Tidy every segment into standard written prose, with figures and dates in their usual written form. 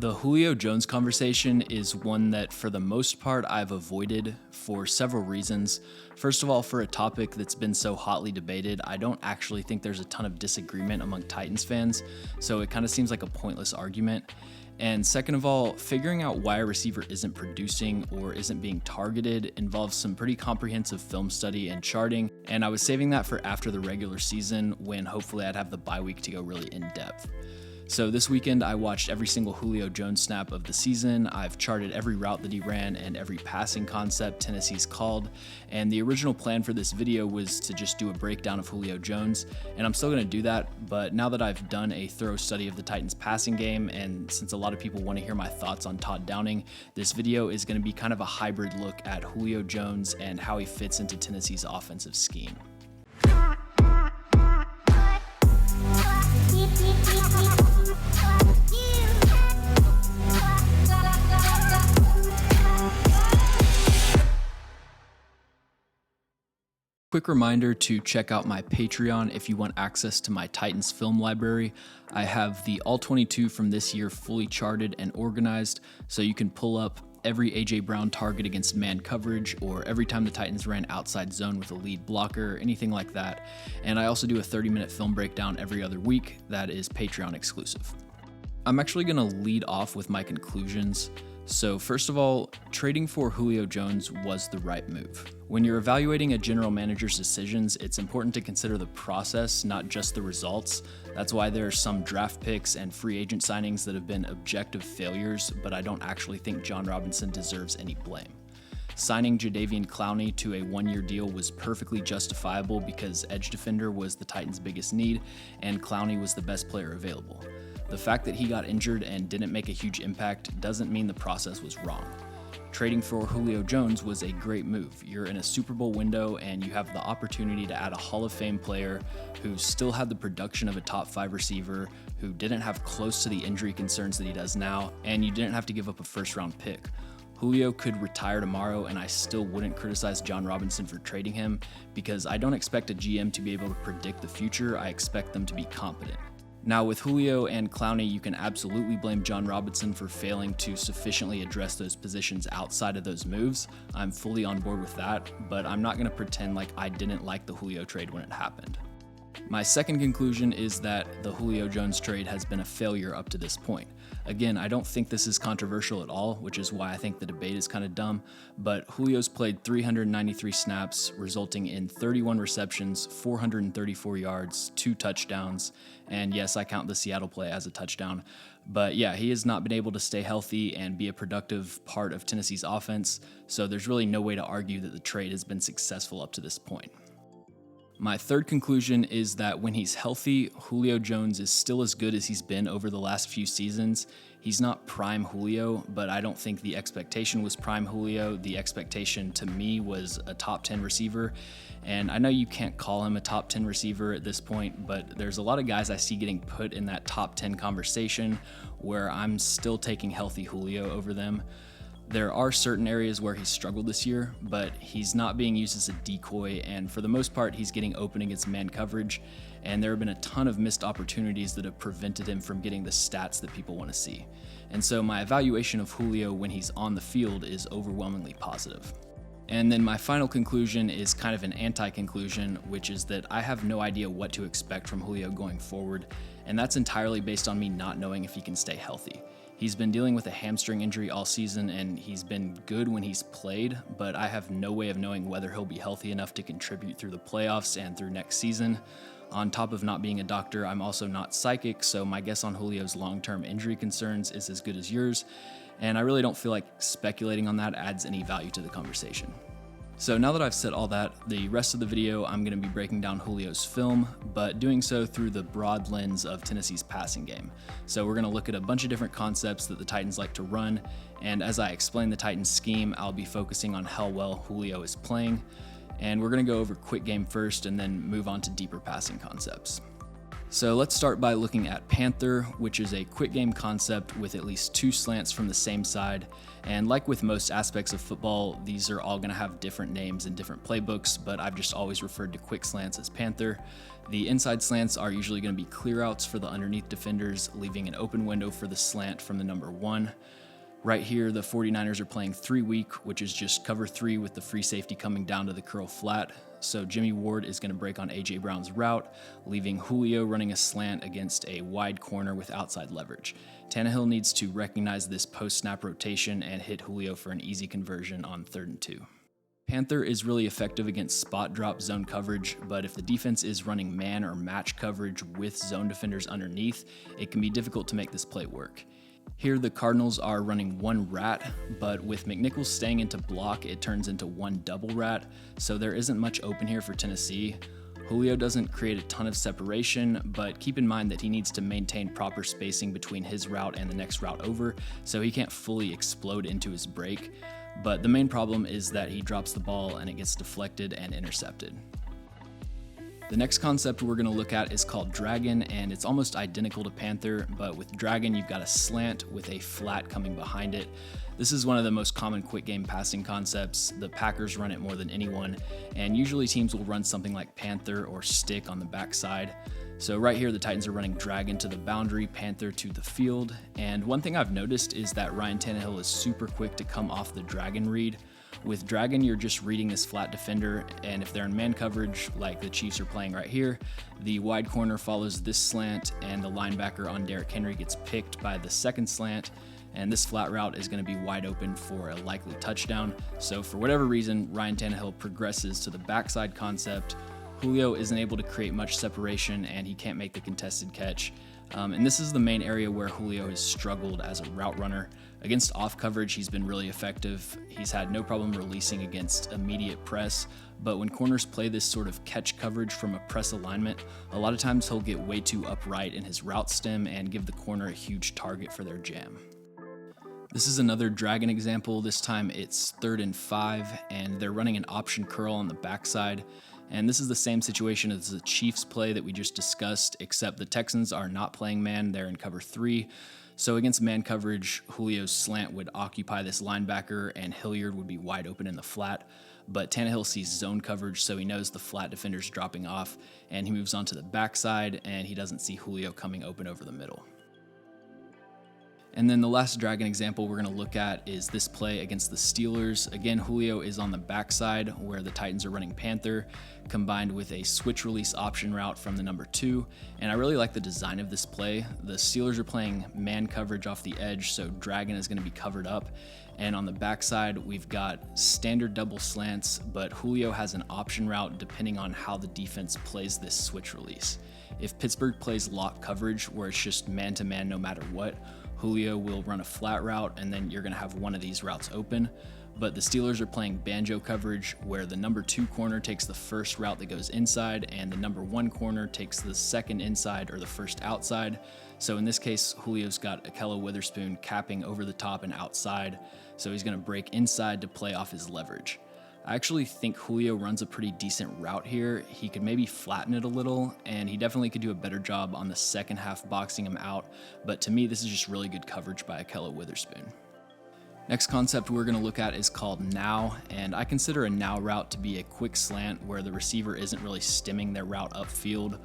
The Julio Jones conversation is one that, for the most part, I've avoided for several reasons. First of all, for a topic that's been so hotly debated, I don't actually think there's a ton of disagreement among Titans fans, so it kind of seems like a pointless argument. And second of all, figuring out why a receiver isn't producing or isn't being targeted involves some pretty comprehensive film study and charting, and I was saving that for after the regular season when hopefully I'd have the bye week to go really in depth. So this weekend, I watched every single Julio Jones snap of the season. I've charted every route that he ran and every passing concept Tennessee's called. And the original plan for this video was to just do a breakdown of Julio Jones, and I'm still gonna do that. But now that I've done a thorough study of the Titans passing game, and since a lot of people want to hear my thoughts on Todd Downing, this video is gonna be kind of a hybrid look at Julio Jones and how he fits into Tennessee's offensive scheme. Quick reminder to check out my Patreon if you want access to my Titans film library. I have the all 22 from this year fully charted and organized, so you can pull up every A.J. Brown target against man coverage, or every time the Titans ran outside zone with a lead blocker, anything like that. And I also do a 30-minute film breakdown every other week that is Patreon exclusive. I'm actually gonna lead off with my conclusions. So first of all, trading for Julio Jones was the right move. When you're evaluating a general manager's decisions, it's important to consider the process, not just the results. That's why there are some draft picks and free agent signings that have been objective failures, but I don't actually think Jon Robinson deserves any blame. Signing Jadeveon Clowney to a one-year deal was perfectly justifiable because edge defender was the Titans' biggest need, and Clowney was the best player available. The fact that he got injured and didn't make a huge impact doesn't mean the process was wrong. Trading for Julio Jones was a great move. You're in a Super Bowl window and you have the opportunity to add a Hall of Fame player who still had the production of a top 5 receiver, who didn't have close to the injury concerns that he does now, and you didn't have to give up a first-round pick. Julio could retire tomorrow and I still wouldn't criticize Jon Robinson for trading him because I don't expect a GM to be able to predict the future. I expect them to be competent. Now with Julio and Clowney, you can absolutely blame Jon Robinson for failing to sufficiently address those positions outside of those moves. I'm fully on board with that, but I'm not gonna pretend like I didn't like the Julio trade when it happened. My second conclusion is that the Julio Jones trade has been a failure up to this point. Again, I don't think this is controversial at all, which is why I think the debate is kind of dumb, but Julio's played 393 snaps, resulting in 31 receptions, 434 yards, 2 touchdowns, and yes, I count the Seattle play as a touchdown. But yeah, he has not been able to stay healthy and be a productive part of Tennessee's offense, so there's really no way to argue that the trade has been successful up to this point. My third conclusion is that when he's healthy, Julio Jones is still as good as he's been over the last few seasons. He's not prime Julio, but I don't think the expectation was prime Julio. The expectation to me was a top 10 receiver. And I know you can't call him a top 10 receiver at this point, but there's a lot of guys I see getting put in that top 10 conversation where I'm still taking healthy Julio over them. There are certain areas where he's struggled this year, but he's not being used as a decoy, and for the most part, he's getting open against man coverage, and there have been a ton of missed opportunities that have prevented him from getting the stats that people want to see. And so my evaluation of Julio when he's on the field is overwhelmingly positive. And then my final conclusion is kind of an anti-conclusion, which is that I have no idea what to expect from Julio going forward, and that's entirely based on me not knowing if he can stay healthy. He's been dealing with a hamstring injury all season and he's been good when he's played, but I have no way of knowing whether he'll be healthy enough to contribute through the playoffs and through next season. On top of not being a doctor, I'm also not psychic, so my guess on Julio's long-term injury concerns is as good as yours, and I really don't feel like speculating on that adds any value to the conversation. So now that I've said all that, the rest of the video I'm going to be breaking down Julio's film, but doing so through the broad lens of Tennessee's passing game. So we're going to look at a bunch of different concepts that the Titans like to run, and as I explain the Titans scheme, I'll be focusing on how well Julio is playing, and we're going to go over quick game first and then move on to deeper passing concepts. So let's start by looking at Panther, which is a quick game concept with at least 2 slants from the same side. And like with most aspects of football, these are all going to have different names in different playbooks, but I've just always referred to quick slants as Panther. The inside slants are usually going to be clear outs for the underneath defenders, leaving an open window for the slant from the number 1. Right here, the 49ers are playing 3 weak, which is just cover 3 with the free safety coming down to the curl flat. So Jimmy Ward is going to break on A.J. Brown's route, leaving Julio running a slant against a wide corner with outside leverage. Tannehill needs to recognize this post-snap rotation and hit Julio for an easy conversion on 3rd and 2. Panther is really effective against spot drop zone coverage, but if the defense is running man or match coverage with zone defenders underneath, it can be difficult to make this play work. Here the Cardinals are running 1 rat, but with McNichols staying into block, it turns into 1 double rat, so there isn't much open here for Tennessee. Julio doesn't create a ton of separation, but keep in mind that he needs to maintain proper spacing between his route and the next route over, so he can't fully explode into his break. But the main problem is that he drops the ball and it gets deflected and intercepted. The next concept we're going to look at is called Dragon, and it's almost identical to Panther, but with Dragon you've got a slant with a flat coming behind it. This is one of the most common quick game passing concepts. The Packers run it more than anyone, and usually teams will run something like Panther or Stick on the backside. So right here the Titans are running Dragon to the boundary, Panther to the field, and one thing I've noticed is that Ryan Tannehill is super quick to come off the Dragon read. With Dragon, you're just reading this flat defender, and if they're in man coverage, like the Chiefs are playing right here, the wide corner follows this slant, and the linebacker on Derrick Henry gets picked by the second slant, and this flat route is going to be wide open for a likely touchdown. So for whatever reason, Ryan Tannehill progresses to the backside concept. Julio isn't able to create much separation, and he can't make the contested catch. And this is the main area where Julio has struggled as a route runner. Against off coverage, he's been really effective. He's had no problem releasing against immediate press, but when corners play this sort of catch coverage from a press alignment, a lot of times he'll get way too upright in his route stem and give the corner a huge target for their jam. This is another Dragon example. This time it's 3rd and 5, and they're running an option curl on the backside. And this is the same situation as the Chiefs play that we just discussed, except the Texans are not playing man, they're in cover 3. So against man coverage, Julio's slant would occupy this linebacker and Hilliard would be wide open in the flat. But Tannehill sees zone coverage, so he knows the flat defender's dropping off, and he moves on to the backside, and he doesn't see Julio coming open over the middle. And then the last Dragon example we're going to look at is this play against the Steelers. Again, Julio is on the backside where the Titans are running Panther, combined with a switch release option route from the number 2. And I really like the design of this play. The Steelers are playing man coverage off the edge, so Dragon is going to be covered up. And on the backside, we've got standard double slants, but Julio has an option route depending on how the defense plays this switch release. If Pittsburgh plays lock coverage, where it's just man-to-man no matter what, Julio will run a flat route, and then you're going to have one of these routes open. But the Steelers are playing banjo coverage, where the number 2 corner takes the first route that goes inside, and the number 1 corner takes the second inside or the first outside. So in this case, Julio's got Ahkello Witherspoon capping over the top and outside, so he's going to break inside to play off his leverage. I actually think Julio runs a pretty decent route here. He could maybe flatten it a little, and he definitely could do a better job on the second half boxing him out, but to me this is just really good coverage by Ahkello Witherspoon. Next concept we're going to look at is called now, and I consider a now route to be a quick slant where the receiver isn't really stemming their route upfield,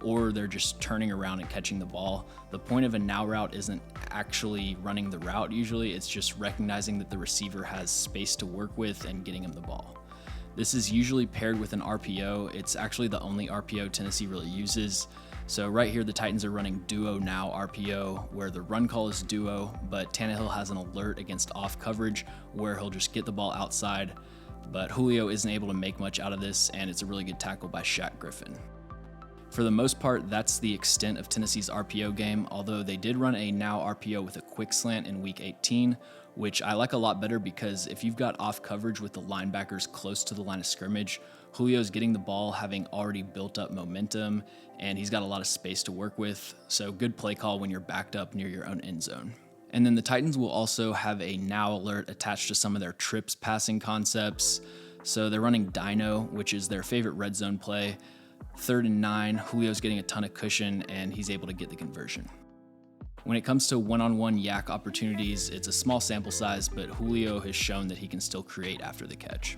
or they're just turning around and catching the ball. The point of a now route isn't actually running the route usually, it's just recognizing that the receiver has space to work with and getting him the ball. This is usually paired with an RPO. It's actually the only RPO Tennessee really uses. So right here the Titans are running duo now RPO, where the run call is duo, but Tannehill has an alert against off coverage where he'll just get the ball outside, but Julio isn't able to make much out of this, and it's a really good tackle by Shaq Griffin. For the most part, that's the extent of Tennessee's RPO game, although they did run a now RPO with a quick slant in week 18, which I like a lot better because if you've got off coverage with the linebackers close to the line of scrimmage, Julio's getting the ball having already built up momentum, and he's got a lot of space to work with, so good play call when you're backed up near your own end zone. And then the Titans will also have a now alert attached to some of their trips passing concepts. So they're running Dino, which is their favorite red zone play. 3rd and 9, Julio's getting a ton of cushion and he's able to get the conversion. When it comes to one-on-one yak opportunities, it's a small sample size, but Julio has shown that he can still create after the catch.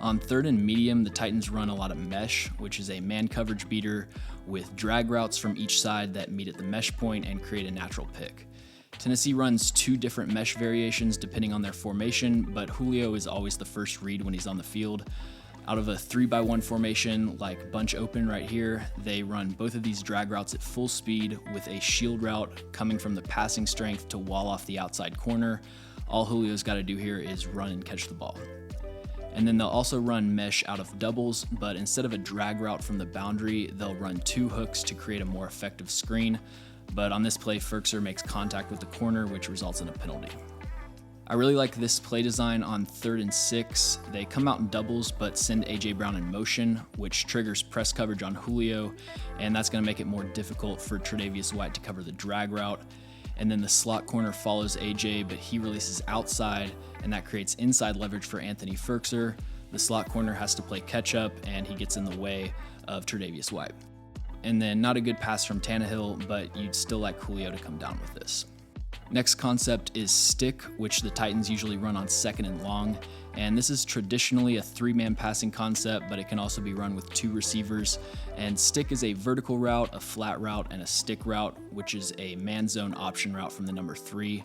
On 3rd and medium, the Titans run a lot of mesh, which is a man coverage beater with drag routes from each side that meet at the mesh point and create a natural pick. Tennessee runs 2 different mesh variations depending on their formation, but Julio is always the first read when he's on the field. Out of a 3x1 formation like bunch open right here, they run both of these drag routes at full speed with a shield route coming from the passing strength to wall off the outside corner. All Julio's got to do here is run and catch the ball. And then they'll also run mesh out of doubles, but instead of a drag route from the boundary, they'll run 2 hooks to create a more effective screen. But on this play, Firkser makes contact with the corner, which results in a penalty. I really like this play design on 3rd and 6. They come out in doubles, but send A.J. Brown in motion, which triggers press coverage on Julio, and that's going to make it more difficult for Tre'Davious White to cover the drag route. And then the slot corner follows A.J., but he releases outside, and that creates inside leverage for Anthony Firkser. The slot corner has to play catch up, and he gets in the way of Tre'Davious White. And then not a good pass from Tannehill, but you'd still like Julio to come down with this. Next concept is stick, which the Titans usually run on 2nd and long, and this is traditionally a 3-man passing concept, but it can also be run with 2 receivers. And stick is a vertical route, a flat route, and a stick route, which is a man zone option route from the number 3.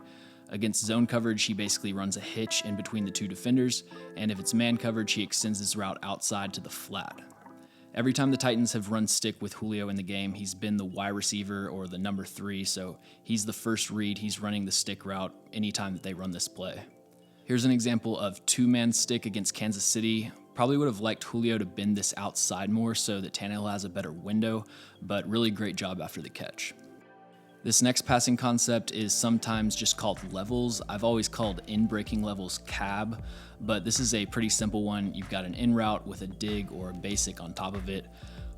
Against zone coverage, he basically runs a hitch in between the 2 defenders, and if it's man coverage, he extends his route outside to the flat. Every time the Titans have run stick with Julio in the game, he's been the wide receiver or the number 3, so he's the first read. He's running the stick route anytime that they run this play. Here's an example of 2-man stick against Kansas City. Probably would have liked Julio to bend this outside more so that Tannehill has a better window, but really great job after the catch. This next passing concept is sometimes just called levels. I've always called in-breaking levels cab, but this is a pretty simple one. You've got an in route with a dig or a basic on top of it.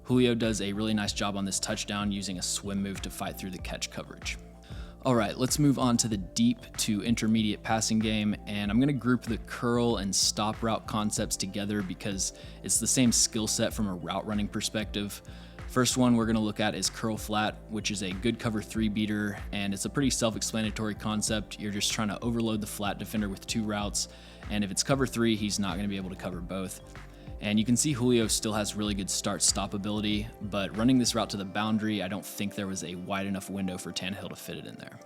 Julio does a really nice job on this touchdown using a swim move to fight through the catch coverage. All right, let's move on to the deep to intermediate passing game, and I'm gonna group the curl and stop route concepts together because it's the same skill set from a route running perspective. First one we're going to look at is curl flat, which is a good cover 3 beater, and it's a pretty self-explanatory concept. You're just trying to overload the flat defender with 2 routes, and if it's cover 3, he's not going to be able to cover both. And you can see Julio still has really good start-stop ability, but running this route to the boundary, I don't think there was a wide enough window for Tannehill to fit it in there.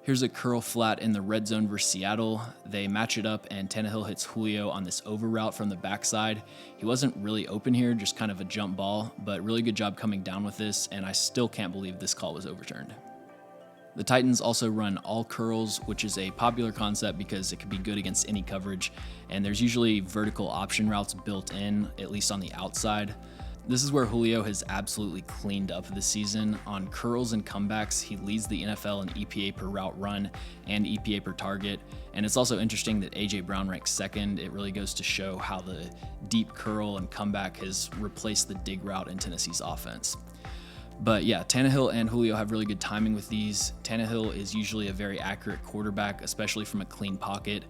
Here's a curl flat in the red zone versus Seattle. They match it up and Tannehill hits Julio on this over route from the backside. He wasn't really open here, just kind of a jump ball, but really good job coming down with this, and I still can't believe this call was overturned. The Titans also run all curls, which is a popular concept because it can be good against any coverage, and there's usually vertical option routes built in, at least on the outside. This is where Julio has absolutely cleaned up this season. On curls and comebacks, he leads the NFL in EPA per route run and EPA per target. And it's also interesting that A.J. Brown ranks 2nd. It really goes to show how the deep curl and comeback has replaced the dig route in Tennessee's offense. But yeah, Tannehill and Julio have really good timing with these. Tannehill is usually a very accurate quarterback, especially from a clean pocket.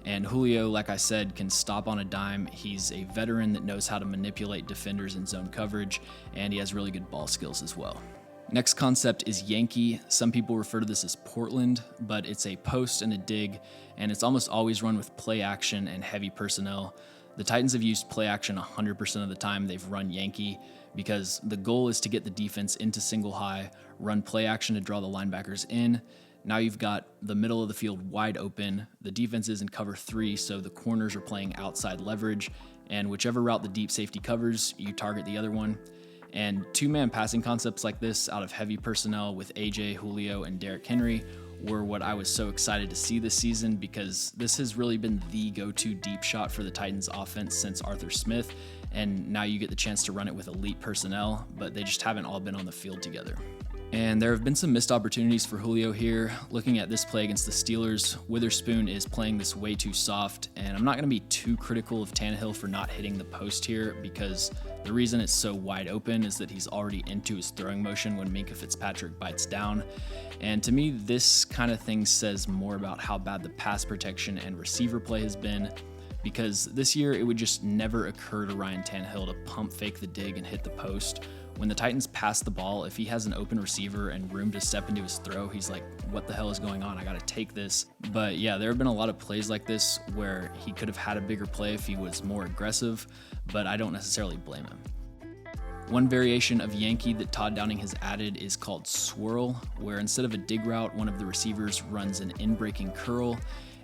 And Julio, like I said, can stop on a dime. He's a veteran that knows how to manipulate defenders in zone coverage, and he has really good ball skills as well. Next concept is Yankee. Some people refer to this as Portland, but it's a post and a dig, and it's almost always run with play action and heavy personnel. The Titans have used play action 100% of the time they've run Yankee because the goal is to get the defense into single high, run play action to draw the linebackers in. Now you've got the middle of the field wide open. The defense is in cover 3, so the corners are playing outside leverage, and whichever route the deep safety covers, you target the other one. And 2-man passing concepts like this out of heavy personnel with AJ, Julio, and Derrick Henry were what I was so excited to see this season because this has really been the go-to deep shot for the Titans offense since Arthur Smith, and now you get the chance to run it with elite personnel, but they just haven't all been on the field together. And there have been some missed opportunities for Julio here. Looking at this play against the Steelers, Witherspoon is playing this way too soft, and I'm not going to be too critical of Tannehill for not hitting the post here because the reason it's so wide open is that he's already into his throwing motion when Minkah Fitzpatrick bites down. And to me, this kind of thing says more about how bad the pass protection and receiver play has been. because this year it would just never occur to Ryan Tannehill to pump fake the dig and hit the post. When the Titans pass the ball, if he has an open receiver and room to step into his throw, he's like, what the hell is going on? I got to take this. But yeah, there have been a lot of plays like this where he could have had a bigger play if he was more aggressive, but I don't necessarily blame him. One variation of Yankee that Todd Downing has added is called swirl, where instead of a dig route, one of the receivers runs an in-breaking curl.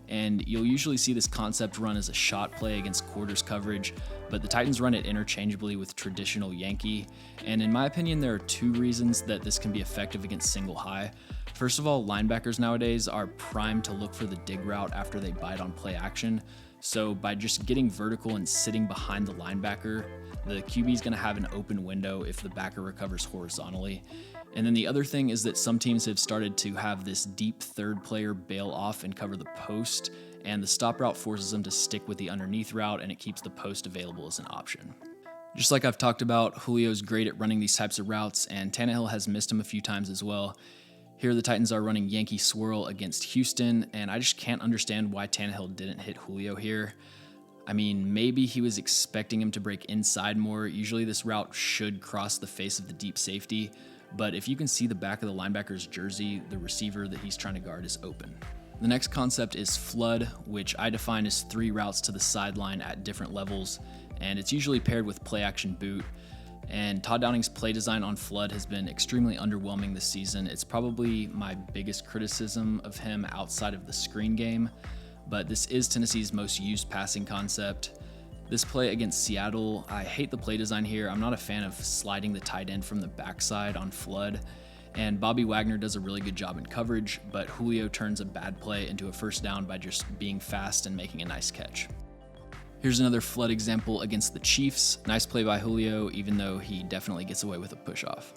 And you'll usually see this concept run as a shot play against quarters coverage, but the Titans run it interchangeably with traditional Yankee. And in my opinion, there are two reasons that this can be effective against single high. First of all, linebackers nowadays are primed to look for the dig route after they bite on play action. So by just getting vertical and sitting behind the linebacker, the QB is going to have an open window if the backer recovers horizontally. And then the other thing is that some teams have started to have this deep third player bail off and cover the post, and the stop route forces them to stick with the underneath route, and it keeps the post available as an option. Just like I've talked about, Julio's great at running these types of routes, and Tannehill has missed him a few times as well. Here the Titans are running Yankee swirl against Houston, and I just can't understand why Tannehill didn't hit Julio here. I mean, maybe he was expecting him to break inside more. Usually this route should cross the face of the deep safety, but if you can see the back of the linebacker's jersey, the receiver that he's trying to guard is open. The next concept is flood, which I define as 3 routes to the sideline at different levels, and it's usually paired with play action boot. And Todd Downing's play design on flood has been extremely underwhelming this season. It's probably my biggest criticism of him outside of the screen game, but this is Tennessee's most used passing concept. This play against Seattle, I hate the play design here. I'm not a fan of sliding the tight end from the backside on flood, and Bobby Wagner does a really good job in coverage, but Julio turns a bad play into a first down by just being fast and making a nice catch. Here's another flood example against the Chiefs. Nice play by Julio, even though he definitely gets away with a push-off.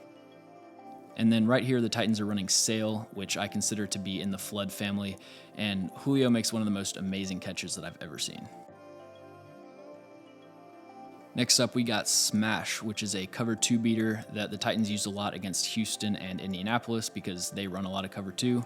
And then right here, the Titans are running sail, which I consider to be in the flood family, and Julio makes one of the most amazing catches that I've ever seen. Next up, we got smash, which is a cover 2 beater that the Titans use a lot against Houston and Indianapolis because they run a lot of cover 2.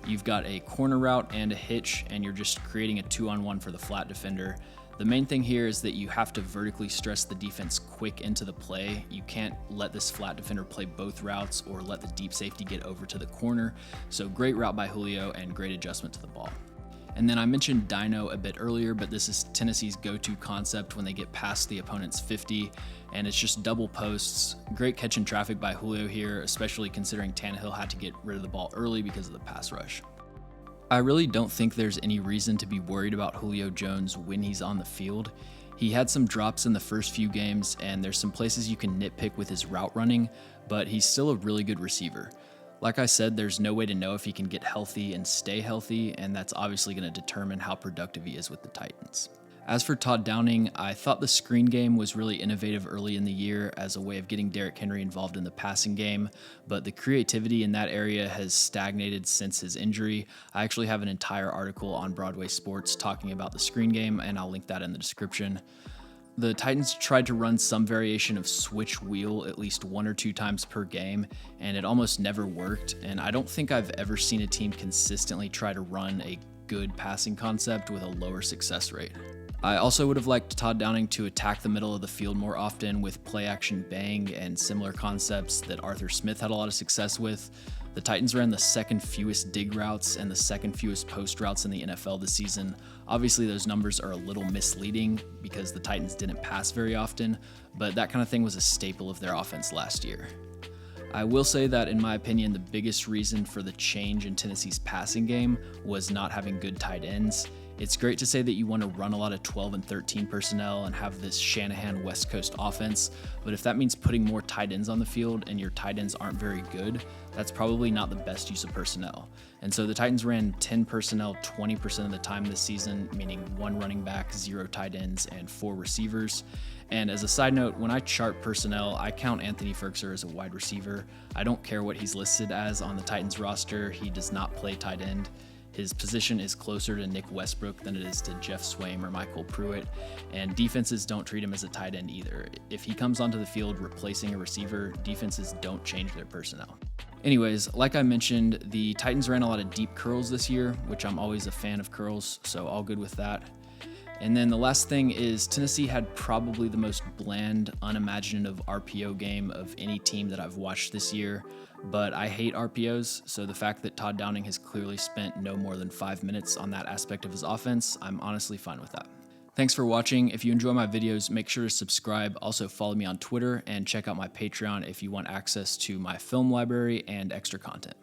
You've got a corner route and a hitch, and you're just creating a 2-on-1 for the flat defender. The main thing here is that you have to vertically stress the defense quick into the play. You can't let this flat defender play both routes or let the deep safety get over to the corner. So great route by Julio and great adjustment to the ball. And then I mentioned Dino a bit earlier, but this is Tennessee's go-to concept when they get past the opponent's 50, and it's just double posts. Great catch in traffic by Julio here, especially considering Tannehill had to get rid of the ball early because of the pass rush. I really don't think there's any reason to be worried about Julio Jones when he's on the field. He had some drops in the first few games, and there's some places you can nitpick with his route running, but he's still a really good receiver. Like I said, there's no way to know if he can get healthy and stay healthy, and that's obviously going to determine how productive he is with the Titans. As for Todd Downing, I thought the screen game was really innovative early in the year as a way of getting Derrick Henry involved in the passing game, but the creativity in that area has stagnated since his injury. I actually have an entire article on Broadway Sports talking about the screen game, and I'll link that in the description. The Titans tried to run some variation of switch wheel at least 1 or 2 times per game, and it almost never worked, and I don't think I've ever seen a team consistently try to run a good passing concept with a lower success rate. I also would have liked Todd Downing to attack the middle of the field more often with play action bang and similar concepts that Arthur Smith had a lot of success with. The Titans ran the second fewest dig routes and the second fewest post routes in the NFL this season. Obviously, those numbers are a little misleading because the Titans didn't pass very often, but that kind of thing was a staple of their offense last year. I will say that, in my opinion, the biggest reason for the change in Tennessee's passing game was not having good tight ends. It's great to say that you want to run a lot of 12 and 13 personnel and have this Shanahan West Coast offense, but if that means putting more tight ends on the field and your tight ends aren't very good, that's probably not the best use of personnel. And so the Titans ran 10 personnel 20% of the time this season, meaning 1 running back, 0 tight ends, and 4 receivers. And as a side note, when I chart personnel, I count Anthony Ferkser as a wide receiver. I don't care what he's listed as on the Titans roster. He does not play tight end. His position is closer to Nick Westbrook than it is to Jeff Swaim or Michael Pruitt, and defenses don't treat him as a tight end either. If he comes onto the field replacing a receiver, defenses don't change their personnel. Anyways, like I mentioned, the Titans ran a lot of deep curls this year, which I'm always a fan of curls, so all good with that. And then the last thing is Tennessee had probably the most bland, unimaginative RPO game of any team that I've watched this year, but I hate RPOs, so the fact that Todd Downing has clearly spent no more than 5 minutes on that aspect of his offense, I'm honestly fine with that. Thanks for watching. If you enjoy my videos, make sure to subscribe. Also follow me on Twitter and check out my Patreon if you want access to my film library and extra content.